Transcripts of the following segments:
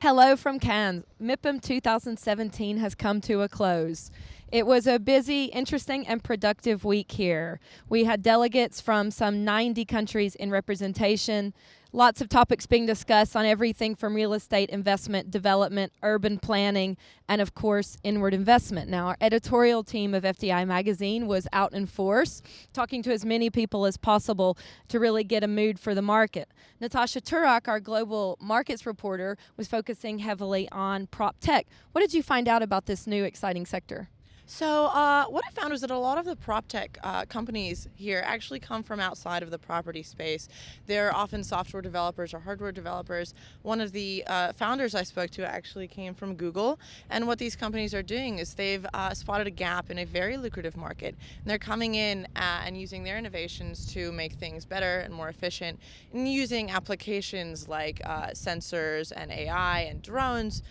Hello from Cannes. MIPIM 2017 has come to a close. It was a busy, interesting, and productive week here. We had delegates from some 90 countries in representation, lots of topics being discussed on everything from real estate investment, development, urban planning, and of course, inward investment. Now, our editorial team of FDI Magazine was out in force, talking to as many people as possible to really get a mood for the market. Natasha Turak, our global markets reporter, was focusing heavily on prop tech. What did you find out about this new exciting sector? So what I found was that a lot of the prop tech companies here actually come from outside of the property space. They're often software developers or hardware developers. One of the founders I spoke to actually came from Google, and what these companies are doing is they've spotted a gap in a very lucrative market. And they're coming in and using their innovations to make things better and more efficient, and using applications like sensors and AI and drones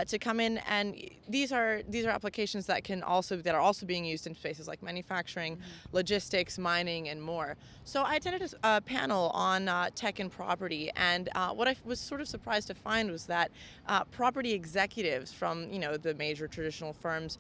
to come in, and these are applications that are also being used in spaces like manufacturing, logistics, mining, and more. So I attended a panel on tech and property, and what I was sort of surprised to find was that property executives from the major traditional firms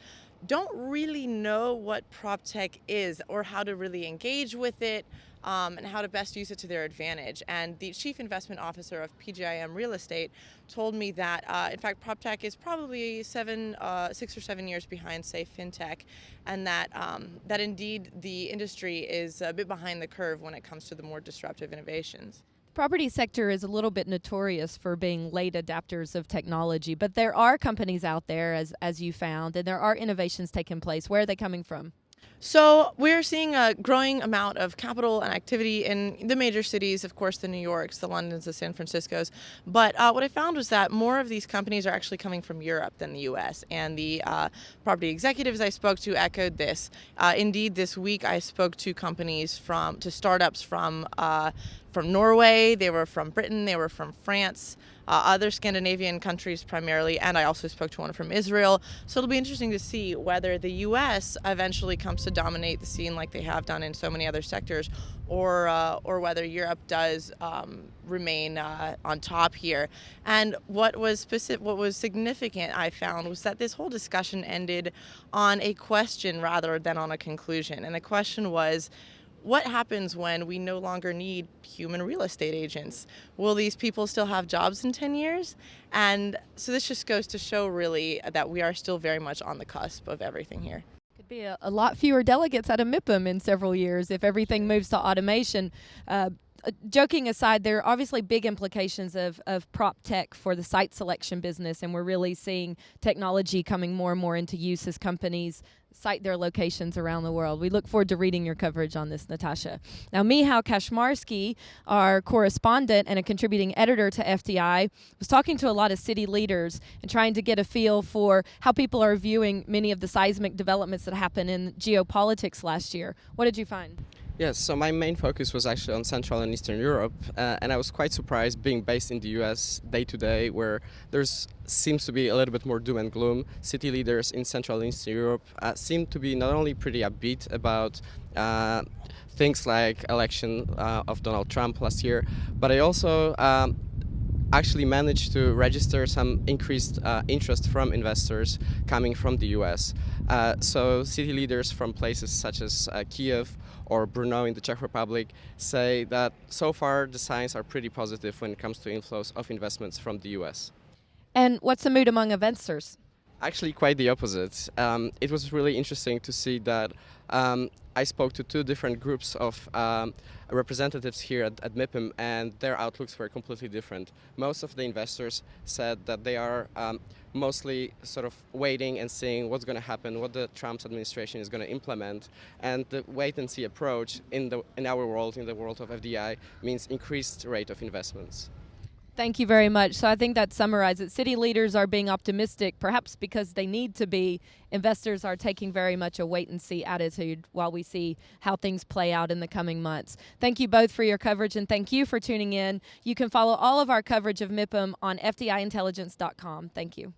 don't really know what prop tech is or how to really engage with it. And how to best use it to their advantage. And the chief investment officer of PGIM Real Estate told me that, in fact, prop tech is probably 6 or 7 years behind, say, fintech, and that indeed the industry is a bit behind the curve when it comes to the more disruptive innovations. Property sector is a little bit notorious for being late adapters of technology, but there are companies out there, as you found, and there are innovations taking place. Where are they coming from? So we're seeing a growing amount of capital and activity in the major cities, of course, the New Yorks, the Londons, the San Franciscos. But what I found was that more of these companies are actually coming from Europe than the U.S. And the property executives I spoke to echoed this. Indeed, this week I spoke to startups from Norway, they were from Britain, they were from France, other Scandinavian countries primarily, and I also spoke to one from Israel. So it'll be interesting to see whether the U.S. eventually comes to dominate the scene like they have done in so many other sectors, or whether Europe does remain on top here. And what was significant, I found, was that this whole discussion ended on a question rather than on a conclusion. And the question was, what happens when we no longer need human real estate agents? Will these people still have jobs in 10 years? And so this just goes to show really that we are still very much on the cusp of everything here. Could be a lot fewer delegates at a MIPIM in several years if everything moves to automation. Joking aside, there are obviously big implications of prop tech for the site selection business, and we're really seeing technology coming more and more into use as companies site their locations around the world. We look forward to reading your coverage on this, Natasha. Now, Michal Kaczmarski, our correspondent and a contributing editor to FDI, was talking to a lot of city leaders and trying to get a feel for how people are viewing many of the seismic developments that happened in geopolitics last year. What did you find? Yes, so my main focus was actually on Central and Eastern Europe, and I was quite surprised being based in the US day to day, where seems to be a little bit more doom and gloom. City leaders in Central and Eastern Europe seem to be not only pretty upbeat about things like election of Donald Trump last year, but I also actually managed to register some increased interest from investors coming from the US. So city leaders from places such as Kiev or Brno in the Czech Republic say that so far the signs are pretty positive when it comes to inflows of investments from the US. And what's the mood among investors? Actually, quite the opposite. It was really interesting to see that I spoke to two different groups of representatives here at MIPIM, and their outlooks were completely different. Most of the investors said that they are mostly sort of waiting and seeing what's going to happen, what the Trump administration is going to implement, and the wait-and-see approach in our world, in the world of FDI, means increased rate of investments. Thank you very much. So I think that summarizes it. City leaders are being optimistic, perhaps because they need to be. Investors are taking very much a wait-and-see attitude while we see how things play out in the coming months. Thank you both for your coverage, and thank you for tuning in. You can follow all of our coverage of MIPIM on fdiintelligence.com. Thank you.